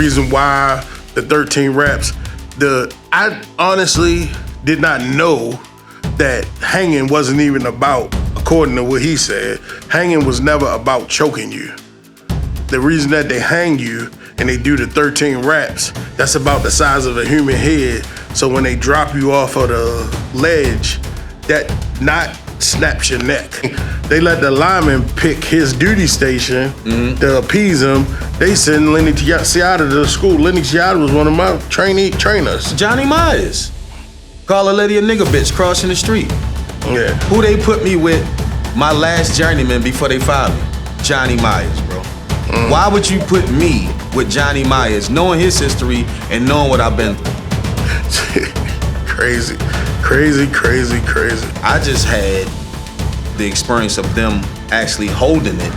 reason why the 13 raps, I honestly did not know that hanging wasn't even about, according to what he said, hanging was never about choking you. The reason that they hang you and they do the 13 raps, that's about the size of a human head. So when they drop you off of the ledge, that knot snaps your neck. They let the lineman pick his duty station to appease him. They send Lenny Ciotta to the school. Lenny Ciotta was one of my trainers. Johnny Myers. Call a lady a nigga bitch crossing the street. Yeah. Who they put me with, my last journeyman before they fired me? Johnny Myers, bro. Why would you put me with Johnny Myers, knowing his history and knowing what I've been through? Crazy. I just had the experience of them actually holding it.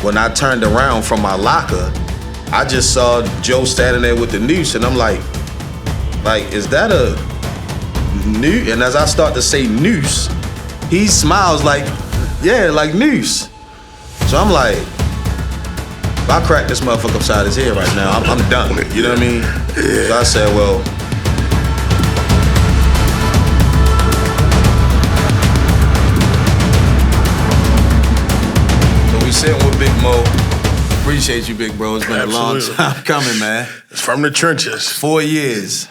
When I turned around from my locker, I just saw Joe standing there with the noose, and I'm like, is that a noose? And as I start to say noose, he smiles like, yeah, like noose. So I'm like, if I crack this motherfucker upside his head right now, I'm done. You know what I mean? Yeah. So I said, well, so we sitting with Big Mo. Appreciate you, big bro. It's been Absolutely. a long time coming, man. It's from the trenches. 4 years.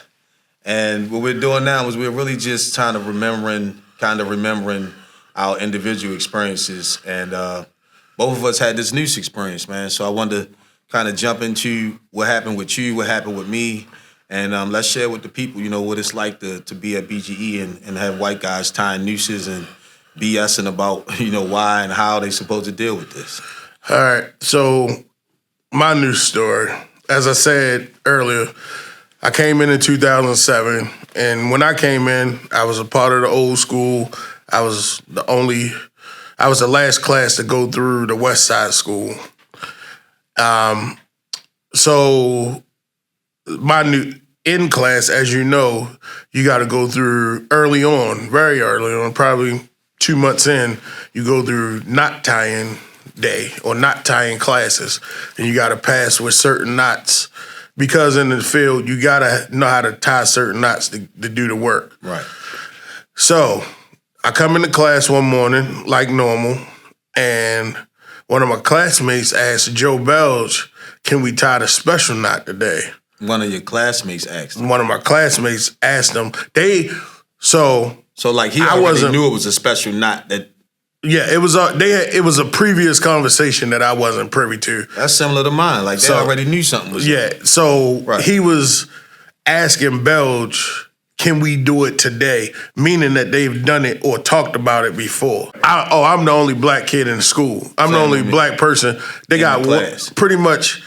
And what we're doing now is we're really just kind of remembering our individual experiences. And both of us had this Noose experience, man. So I wanted to kind of jump into what happened with you, what happened with me, and let's share with the people, what it's like to be at BGE and have white guys tying nooses and BSing about, why and how they supposed to deal with this. All right, so my Noose story. As I said earlier, I came in 2007, and when I came in, I was a part of the old school. I was the last class to go through the West Side School. So my in class, as you know, you got to go through very early on, probably 2 months in, you go through knot tying day or knot tying classes, and you got to pass with certain knots. Because in the field, you gotta know how to tie certain knots to do the work. Right. So I come into class one morning like normal, and one of my classmates asked Joe Belge, "Can we tie the special knot today?" One of your classmates asked. One of my classmates asked them. So like he already knew it was a special knot that. Yeah, it was a previous conversation that I wasn't privy to. That's similar to mine. Like they already knew something was He was asking Belge, can we do it today? Meaning that they've done it or talked about it before. I'm the only black kid in the school. I'm the only black person. They got pretty much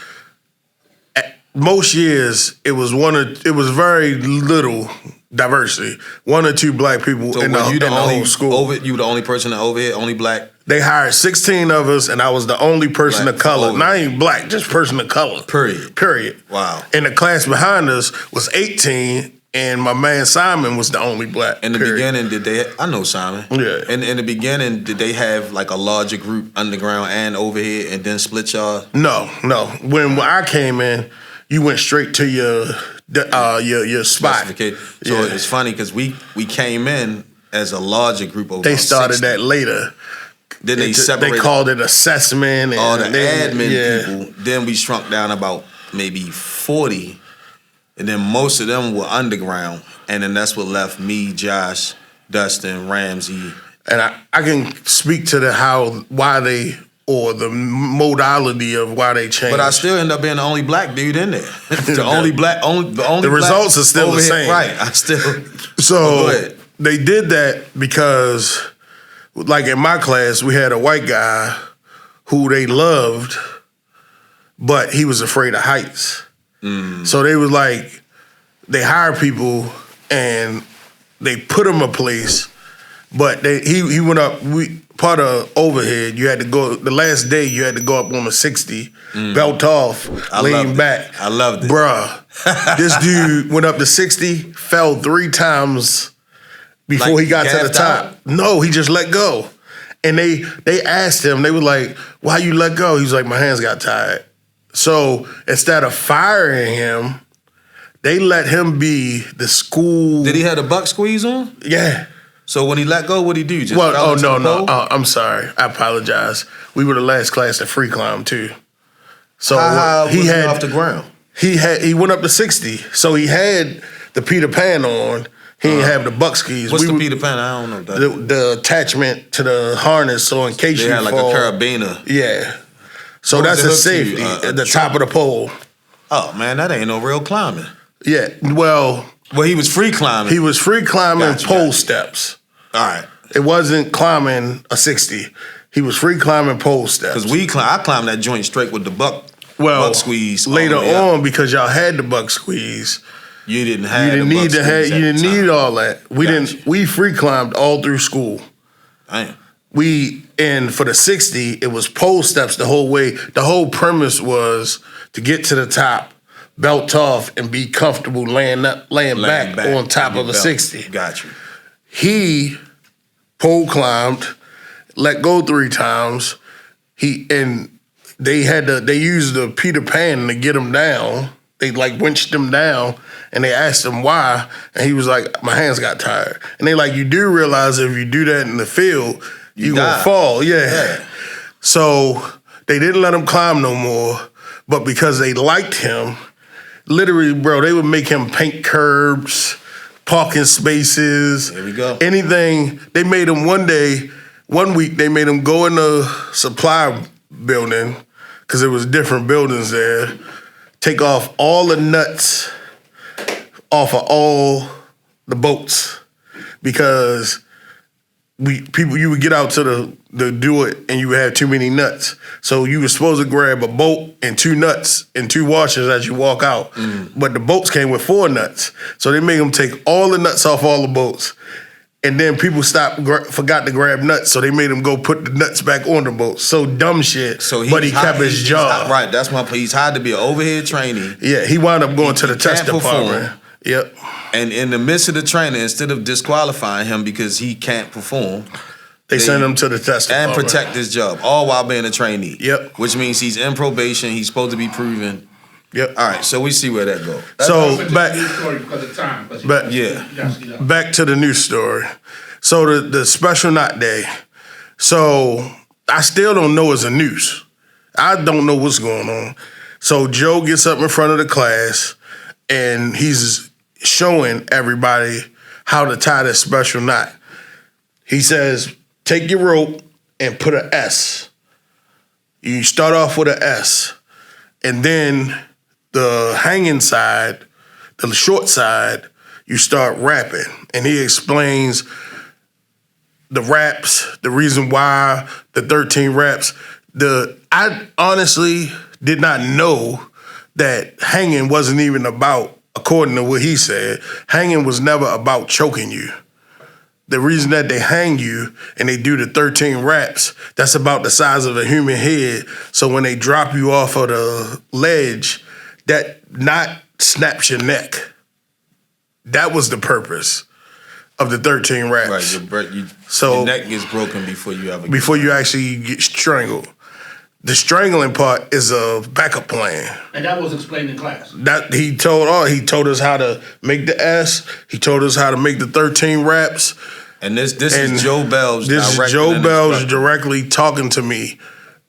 most years it was very little diversity. 1 or 2 black people in the whole school. You were the only person over here, only black? They hired 16 of us, and I was the only person of color. Not even black, just person of color. Period. Wow. And the class behind us was 18, and my man Simon was the only black. In the beginning, I know Simon. Yeah. In the beginning, did they have like a larger group underground and over here and then split y'all? No. When I came in, you went straight to your spot. So it's funny because we came in as a larger group of. They started that later. Then they separated. They called it assessment. And all the admin people. Then we shrunk down about maybe 40, and then most of them were underground, and then that's what left me, Josh, Dustin, Ramsey. And I can speak to why they. Or the modality of why they changed. But I still end up being the only black dude in there. The results are still the same. Right. I still. So they did that because, like in my class, we had a white guy who they loved, but he was afraid of heights. So they was like, they hire people and they put him a place, but he went up. Part of overhead, you had to go, the last day you had to go up on a 60, belt off, lean back. I loved it. Bruh, this dude went up to 60, fell 3 times before he got to the top. No, he just let go. And they asked him, they were like, why you let go? He was like, my hands got tired. So instead of firing him, they let him be the school. Did he have the buck squeeze on? Yeah. So when he let go, what'd he do? Just Well, fell into the no. pole? I'm sorry. I apologize. We were the last class to free climb too. So How he was had off the ground? He went up to 60. So he had the Peter Pan on. He didn't have the buck skis. What's the Peter Pan? I don't know that. The attachment to the harness, so in case They you had like fall, a carabiner. Yeah. So What that's was a it hooked to? safety A at the top of the pole. Oh man, that ain't no real climbing. Yeah. Well, he was free climbing. he was free climbing pole gotcha. steps. All right. It wasn't climbing a 60. He was free climbing pole steps. Because I climbed that joint straight with the buck squeeze. all later the way up. on, because y'all had the buck squeeze, You didn't have you didn't the need buck to have. squeeze You at didn't the time. need all that. We Gotcha. didn't. We free climbed all through school. Damn. And for the 60, it was pole steps the whole way. The whole premise was to get to the top, belt off, and be comfortable laying back on top of a 60. Got you. He pole climbed, let go 3 times. They used the Peter Pan to get him down. They like winched him down, and they asked him why, and he was like, "My hands got tired." And they like, "You do realize if you do that in the field, you gonna fall." Yeah. So they didn't let him climb no more, but because they liked him, literally, bro, they would make him paint curbs, parking spaces. Here we go. Anything. They made him one week, they made him go in the supply building, because there was different buildings there, take off all the nuts off of all the boats, because you would get out to the do it and you would have too many nuts. So you were supposed to grab a bolt and 2 nuts and 2 washers as you walk out. But the boats came with 4 nuts. So they made them take all the nuts off all the boats. And then people forgot to grab nuts, so they made him go put the nuts back on the boat. So dumb shit, but he kept his job. Right, that's my point. He's hired to be an overhead trainee. Yeah, he wound up going to the test can't department. perform. Yep. And in the midst of the training, instead of disqualifying him because he can't perform, They send him to the test and department. protect his job, all while being a trainee. Yep. Which means he's in probation. He's supposed to be proven. Yep. All right, so we see where that goes. So Back because of time. back to the news story. So the special knot day. So I still don't know it's a noose. I don't know what's going on. So Joe gets up in front of the class and he's showing everybody how to tie this special knot. He says, take your rope and put an S. You start off with an S. And then the hanging side, the short side, you start wrapping. And he explains the wraps, the reason why, the 13 wraps. I honestly did not know that hanging wasn't even about, according to what he said, hanging was never about choking you. The reason that they hang you and they do the 13 wraps, that's about the size of a human head. So when they drop you off of the ledge, that knot snaps your neck. That was the purpose of the 13 wraps. Right, So your neck gets broken before you actually get strangled. The strangling part is a backup plan. And that was explained in class. That he told us how to make the S. He told us how to make the 13 wraps. And this is Joe Bells. This is Joe Bells directly talking to me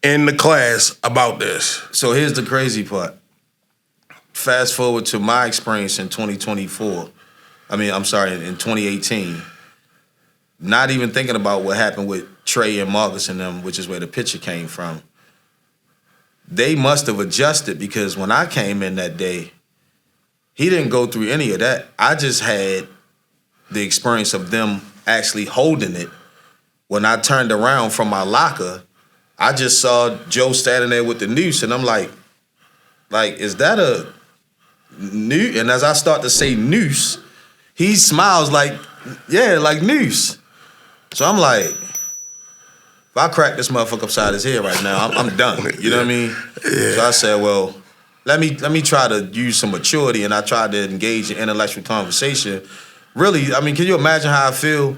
in the class about this. So here's the crazy part. Fast forward to my experience in 2024. In 2018. Not even thinking about what happened with Trey and Marcus and them, which is where the picture came from. They must have adjusted because when I came in that day, he didn't go through any of that. I just had the experience of them actually holding it. When I turned around from my locker, I just saw Joe standing there with the noose, and I'm like, is that a noose? And as I start to say noose, he smiles like noose. So I'm like, if I crack this motherfucker upside his head right now, I'm done. You know what I mean? Yeah. So I said, well, let me try to use some maturity, and I tried to engage in intellectual conversation. Really, can you imagine how I feel?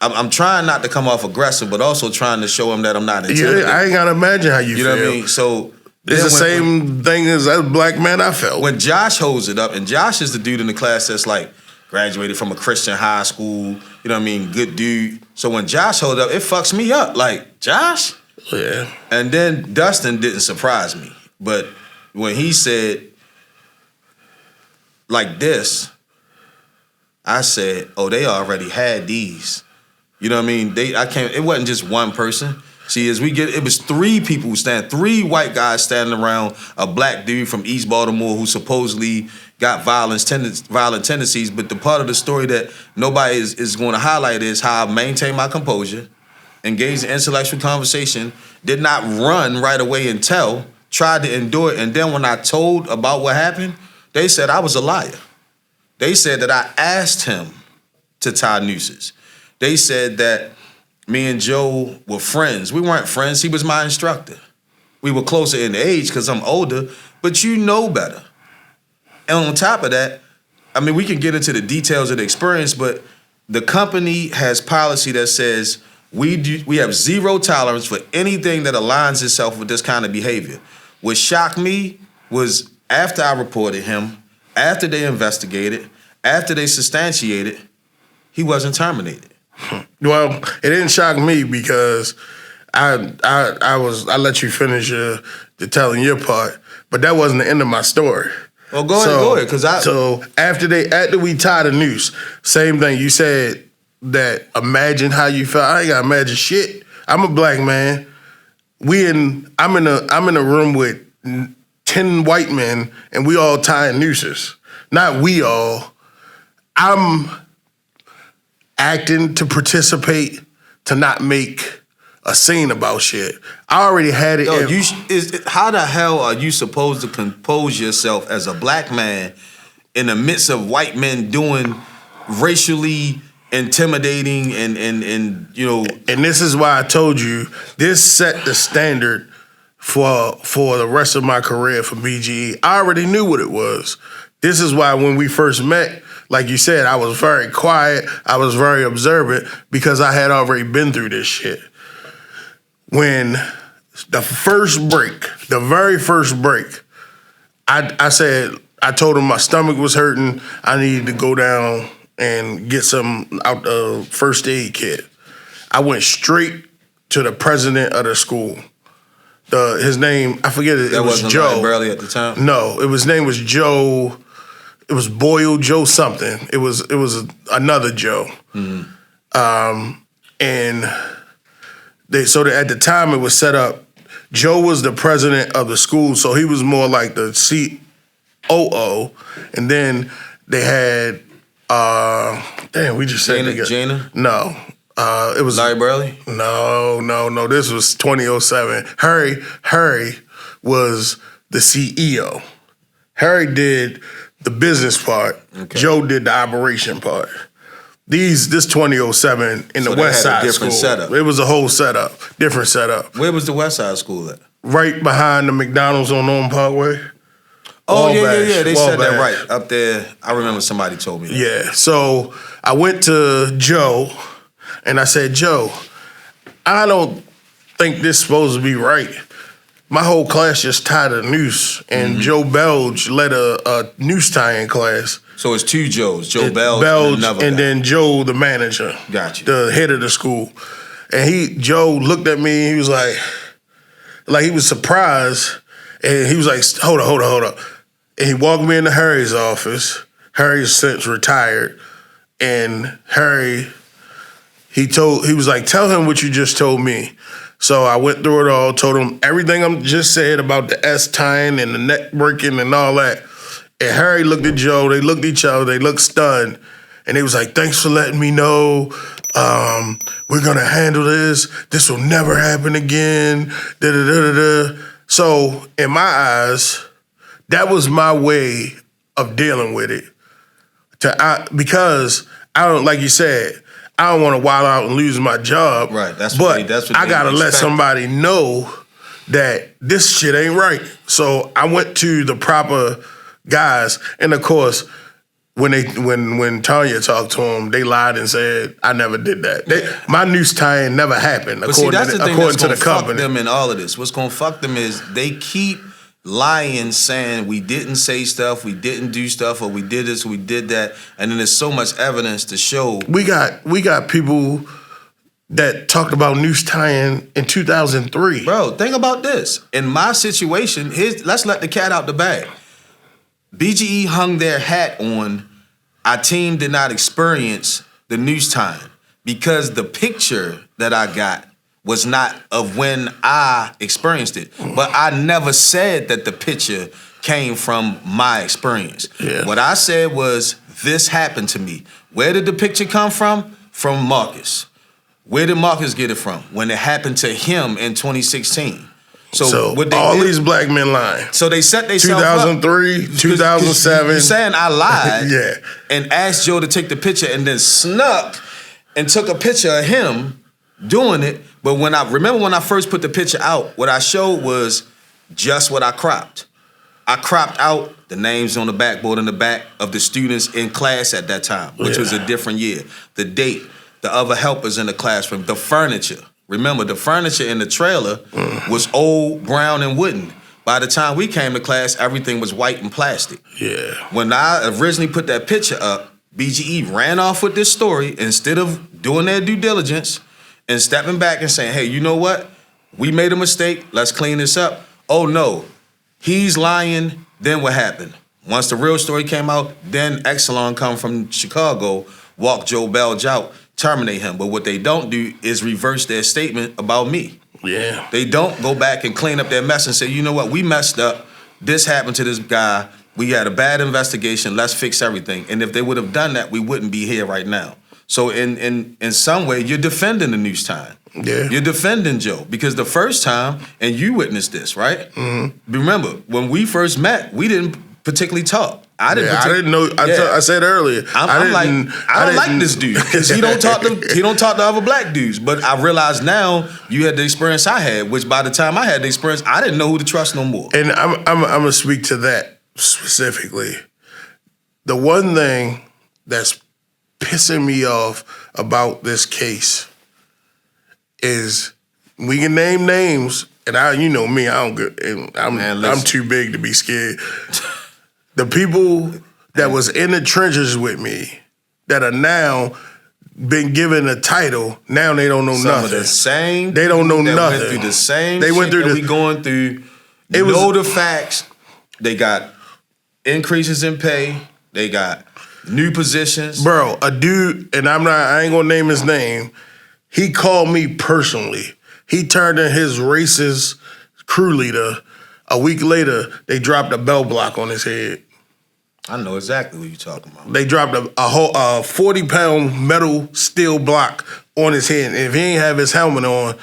I'm trying not to come off aggressive, but also trying to show him that I'm not intimidated. Yeah, I ain't gotta imagine how you feel. You know what I mean? So It's the same thing as a black man I felt. When Josh holds it up, and Josh is the dude in the class that's like graduated from a Christian high school, you know what I mean, good dude. So when Josh holds it up, it fucks me up. Like, Josh? Yeah. And then Dustin didn't surprise me. But when he said like this, I said, oh, they already had these. You know what I mean? It wasn't just one person. See, it was three people three white guys standing around a black dude from East Baltimore who supposedly got violent tendencies. But the part of the story that nobody is going to highlight is how I maintained my composure, engaged in intellectual conversation, did not run right away and tell, tried to endure it. And then when I told about what happened, they said I was a liar. They said that I asked him to tie nooses. They said that me and Joe were friends. We weren't friends. He was my instructor. We were closer in age because I'm older, but you know better. And on top of that, I mean, we can get into the details of the experience, but the company has policy that says we have zero tolerance for anything that aligns itself with this kind of behavior. What shocked me was after I reported him, after they investigated, after they substantiated, he wasn't terminated. Well, it didn't shock me because I let you finish the telling your part, but that wasn't the end of my story. Well, go ahead, So after we tied the noose, same thing. You said that imagine how you felt. I ain't gotta imagine shit. I'm a black man. I'm in a room with 10 white men, and we all tying nooses. Not we all. I'm acting to participate, to not make a scene about shit. I already had it. How the hell are you supposed to compose yourself as a black man in the midst of white men doing racially intimidating and you know? And this is why I told you this set the standard for the rest of my career for BGE. I already knew what it was. This is why when we first met, like you said, I was very quiet. I was very observant because I had already been through this shit. When the very first break, I told him my stomach was hurting. I needed to go down and get some out the first aid kit. I went straight to the president of the school. His name, I forget it. It was Joe. That wasn't Burley at the time? No, his name was Joe. It was Boyle Joe something. It was another Joe. Mm-hmm. And at the time it was set up, Joe was the president of the school, so he was more like the COO. And then they had we just said Jana? No. It was Larry Burley? No. This was 2007. Harry was the CEO. Harry did the business part. Okay. Joe did the operation part. This 2007 in the West Side School. Setup. It was a whole setup, different setup. Where was the West Side School at? Right behind the McDonald's on Norton Parkway. Oh, yeah. They said that right up there. I remember somebody told me that. Yeah. So I went to Joe and I said, Joe, I don't think this is supposed to be right. My whole class just tied a noose, and Joe Belge led a noose tying class. So it's two Joes, Joe Belge and then Joe, the manager. Got you. The head of the school. And Joe looked at me, and he was like he was surprised, and he was like, hold up. And he walked me into Harry's office. Harry's since retired, and Harry, he was like, tell him what you just told me. So I went through it all, told him everything I just said about the S tying and the neck breaking and all that. And Harry looked at Joe, they looked at each other, they looked stunned. And they was like, thanks for letting me know. We're gonna handle this. This will never happen again. So in my eyes, that was my way of dealing with it. Because I don't, like you said, I don't want to wild out and lose my job. Right. That's what I gotta let somebody know that this shit ain't right. So I went to the proper guys, and of course, when Tanya talked to them, they lied and said I never did that. My noose tying never happened. But according to the company. Fuck them in all of this. What's gonna fuck them is they keep lying, saying we didn't say stuff, we didn't do stuff, or we did this, we did that, and then there's so much evidence to show. We got people that talked about Noose tying in 2003. Bro, think about this. In my situation, let's let the cat out the bag. BGE hung their hat on Ajtiim did not experience the Noose tying because the picture that I got was not of when I experienced it. But I never said that the picture came from my experience. Yeah. What I said was, this happened to me. Where did the picture come from? From Marcus. Where did Marcus get it from? When it happened to him in 2016. So what all did, these black men lying. So they set themselves up. 2003, 2007. You're saying I lied Yeah. and asked Joe to take the picture and then snuck and took a picture of him doing it. But when I first put the picture out, what I showed was just what I cropped. I cropped out the names on the backboard in the back of the students in class at that time, which was a different year. The date, the other helpers in the classroom, the furniture. Remember, the furniture in the trailer was old, brown, and wooden. By the time we came to class, everything was white and plastic. Yeah. When I originally put that picture up, BGE ran off with this story instead of doing their due diligence and stepping back and saying, hey, you know what? We made a mistake. Let's clean this up. Oh, no. He's lying. Then what happened? Once the real story came out, then Exelon come from Chicago, walk Joe Belge out, terminate him. But what they don't do is reverse their statement about me. Yeah. They don't go back and clean up their mess and say, you know what? We messed up. This happened to this guy. We had a bad investigation. Let's fix everything. And if they would have done that, we wouldn't be here right now. So in some way, you're defending the Noose tying. Yeah. You're defending Joe because the first time, and you witnessed this, right? Mm-hmm. Remember, when we first met, we didn't particularly talk. I didn't know. I said earlier. I don't like this dude because he don't talk to other black dudes. But I realize now you had the experience I had, which by the time I had the experience, I didn't know who to trust no more. And I'm gonna speak to that specifically. The one thing that's pissing me off about this case is we can name names, and you know me, I don't get. And I'm too big to be scared. The people that was in the trenches with me that are now been given a title, now they don't know Some nothing. Of the same. They don't know nothing. Went through the same. They went through that we going through. Know the facts. They got increases in pay. They got new positions. Bro, a dude, and I ain't gonna name his name. He called me personally. He turned in his racist crew leader. A week later, they dropped a bell block on his head. I know exactly what you're talking about. They dropped a whole 40-pound metal steel block on his head. And if he ain't have his helmet on,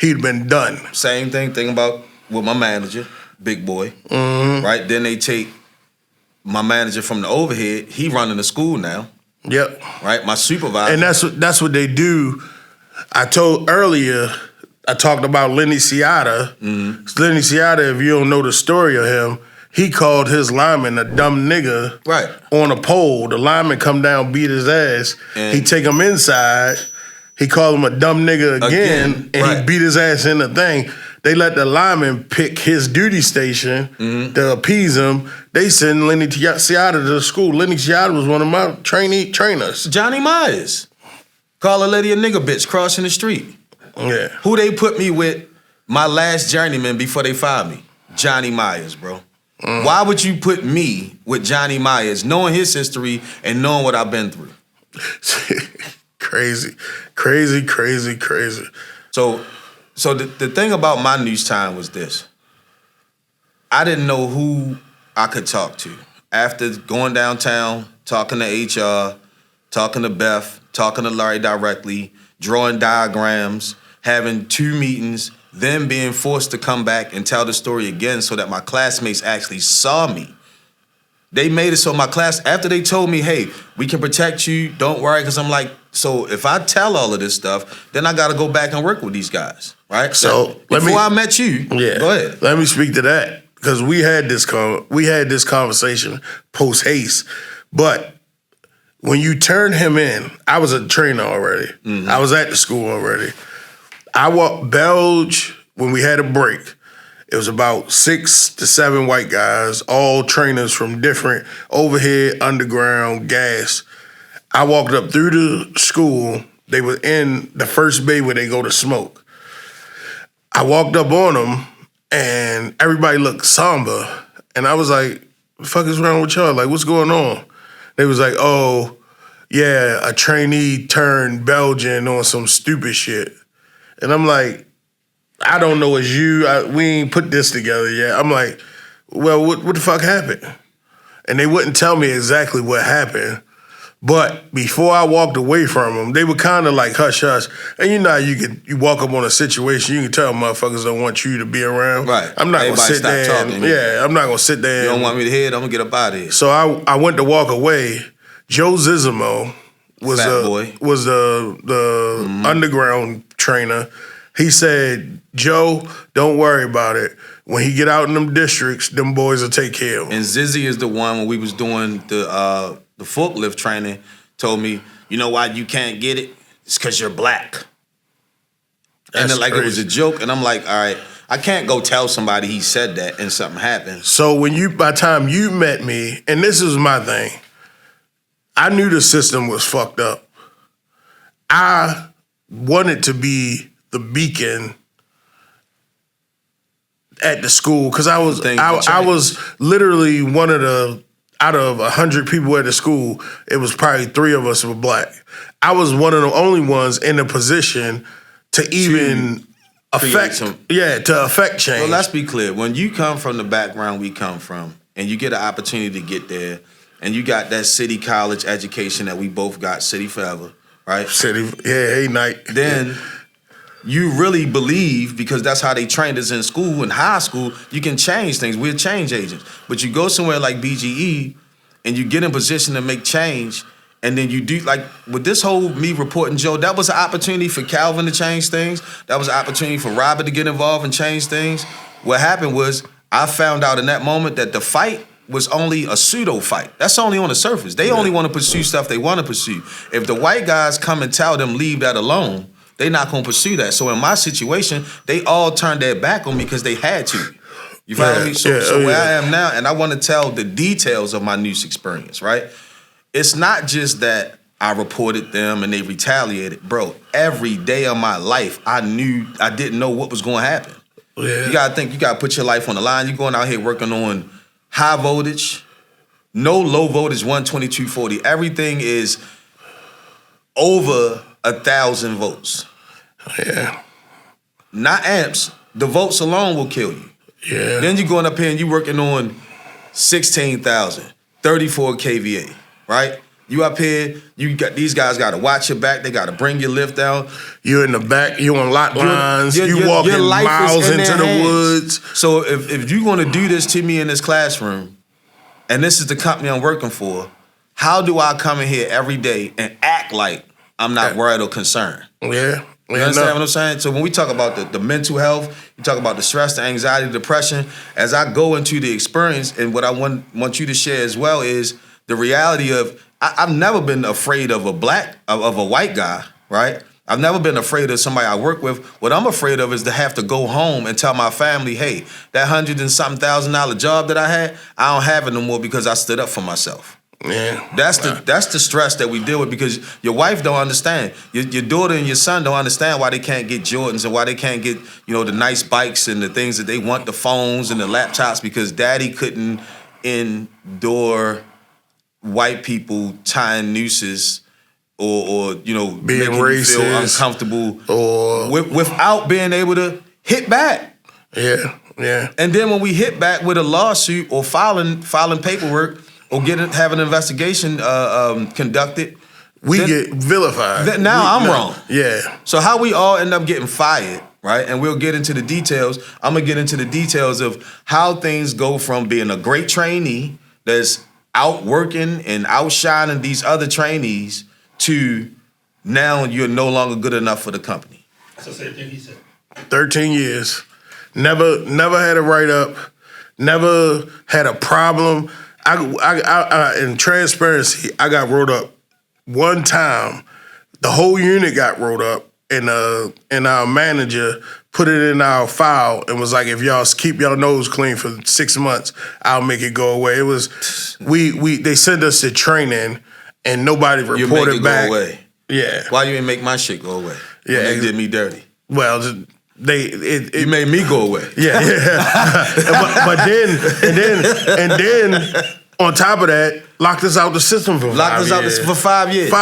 he'd been done. Same thing about with my manager, Big Boy. Mm-hmm. Right? Then they take my manager from the overhead. He running the school now. Yep. Right? My supervisor. And that's what they do. I told earlier, I talked about Lenny Ciotta. Mm-hmm. Lenny Ciotta, if you don't know the story of him, he called his lineman a dumb nigga on a pole. The lineman come down, beat his ass. And he take him inside. He called him a dumb nigga again and he beat his ass in the thing. They let the lineman pick his duty station to appease him. They send Lenny Ciotta to the school. Lenny Ciotta was one of my trainers. Johnny Myers. Call a lady a nigga bitch crossing the street. Yeah. Who they put me with, my last journeyman before they fired me? Johnny Myers, bro. Why would you put me with Johnny Myers, knowing his history and knowing what I've been through? Crazy. So the thing about my Noose time was this. I didn't know who I could talk to. After going downtown, talking to HR, talking to Beth, talking to Larry directly, drawing diagrams, having 2 meetings, then being forced to come back and tell the story again so that my classmates actually saw me. They made it so my class, after they told me, hey, we can protect you, don't worry, because I'm like, so if I tell all of this stuff, then I got to go back and work with these guys, right? So before I met you, go ahead. Let me speak to that, because we had this conversation post-haste, but when you turned him in, I was a trainer already. Mm-hmm. I was at the school already. I walked Belge when we had a break. It was about 6 to 7 white guys, all trainers from different overhead, underground, gas. I walked up through the school. They were in the first bay where they go to smoke. I walked up on them, and everybody looked somber. And I was like, "The fuck is wrong with y'all? Like, what's going on?" They was like, "Oh, yeah, a trainee turned Belgian on some stupid shit." And I'm like, "I don't know it's you. We ain't put this together yet." I'm like, "Well, what the fuck happened?" And they wouldn't tell me exactly what happened. But before I walked away from them, they were kind of like hush hush. And you know how you walk up on a situation, you can tell motherfuckers don't want you to be around. Right. I'm not going to sit there. Talking. I'm not going to sit there. You don't want me to hear it, I'm going to get up out of here. So I went to walk away. Joe Zizimo was the underground trainer. He said, "Joe, don't worry about it. When he get out in them districts, them boys will take care of him." And Zizzy is the one when we was doing the forklift training, told me, "You know why you can't get it? It's because you're black." And then like crazy. It was a joke, and I'm like, all right, I can't go tell somebody he said that and something happened. So by the time you met me, and this is my thing, I knew the system was fucked up. I wanted to be the beacon at the school because I was literally one of the, out of 100 people at the school, it was probably 3 of us were black. I was one of the only ones in a position to even affect change. Well, let's be clear. When you come from the background we come from, and you get an opportunity to get there, and you got that city college education that we both got, City Forever, right? City, hey, night. Then you really believe, because that's how they trained us in school, in high school, you can change things. We're change agents. But you go somewhere like BGE, and you get in position to make change, and then you do, like, with this whole me reporting Joe, that was an opportunity for Calvin to change things. That was an opportunity for Robert to get involved and change things. What happened was, I found out in that moment that the fight was only a pseudo fight. That's only on the surface. They only want to pursue stuff they want to pursue. If the white guys come and tell them, leave that alone, they're not going to pursue that. So in my situation, they all turned their back on me because they had to. You follow me? So where I am now, and I want to tell the details of my Noose experience, right? It's not just that I reported them and they retaliated. Bro, every day of my life, I didn't know what was going to happen. Yeah. You got to think, you got to put your life on the line. You're going out here working on high voltage, no low voltage 12240. Everything is over 1,000 volts. Yeah. Not amps. The volts alone will kill you. Yeah. Then you're going up here and you're working on 16,000, 34 kVA, right? You up here, these guys got to watch your back. They got to bring your lift down. You're in the back. You on lot lines. You walking miles into the woods. So if you're going to do this to me in this classroom, and this is the company I'm working for, how do I come in here every day and act like I'm not worried or concerned? Yeah. You understand what I'm saying? So when we talk about the mental health, you talk about the stress, the anxiety, the depression, as I go into the experience, and what I want you to share as well is the reality of, I've never been afraid of a white guy, right? I've never been afraid of somebody I work with. What I'm afraid of is to have to go home and tell my family, hey, that $100,000 job that I had, I don't have it no more because I stood up for myself. Yeah, that's the stress that we deal with, because your wife don't understand. Your daughter and your son don't understand why they can't get Jordans and why they can't get, the nice bikes and the things that they want, the phones and the laptops, because daddy couldn't endure white people tying nooses or being making racist, you feel uncomfortable, or without being able to hit back. Yeah. And then when we hit back with a lawsuit or filing paperwork, or have an investigation conducted, we get vilified. Now I'm wrong. Yeah. So how we all end up getting fired, right? And we'll get into the details. I'm going to get into the details of how things go from being a great trainee that's out working and outshining these other trainees to now you're no longer good enough for the company. That's the same thing he said. 13 years. Never had a write-up. Never had a problem. I in transparency, I got wrote up one time. The whole unit got wrote up, and our manager put it in our file and was like, if y'all keep your nose clean for 6 months, I'll make it go away. It was they sent us to training and nobody You reported make it back. go away. Yeah. Why you ain't make my shit go away? Yeah, When they did me dirty. Well, You made me go away. Yeah. but then on top of that, locked us out the system for 5 years. Locked us out for 5 years.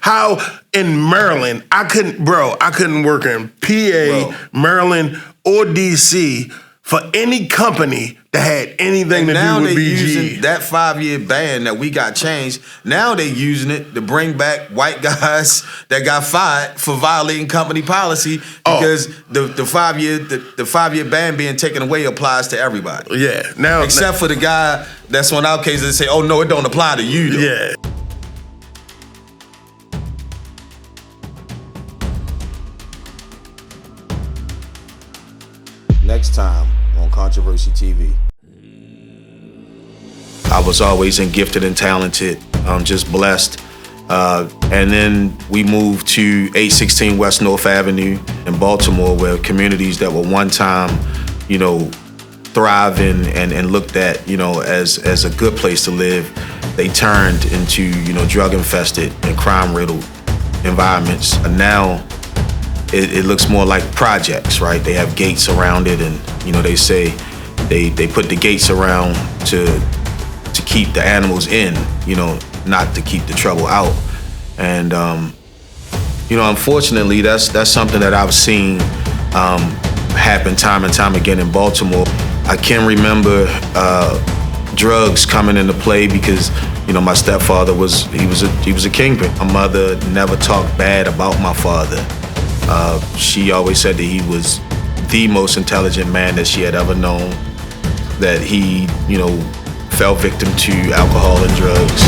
How in Maryland, I couldn't work in PA, Maryland, or DC for any company that had anything to do with BG. Using that 5-year ban that we got changed. Now they using it to bring back white guys that got fired for violating company policy because the 5-year ban being taken away applies to everybody. Yeah. Now except for the guy that's on our case that say, oh no, it don't apply to you though. Yeah. Next time on Controversy TV. I was always gifted and talented. I'm just blessed. And then we moved to 816 West North Avenue in Baltimore, where communities that were one time, thriving and looked at, as a good place to live, they turned into, drug infested and crime riddled environments. And now it looks more like projects, right? They have gates around it, and they say they put the gates around to keep the animals in, not to keep the trouble out. And unfortunately, that's something that I've seen happen time and time again in Baltimore. I can remember drugs coming into play because my stepfather was a kingpin. My mother never talked bad about my father. She always said that he was the most intelligent man that she had ever known, that he, fell victim to alcohol and drugs.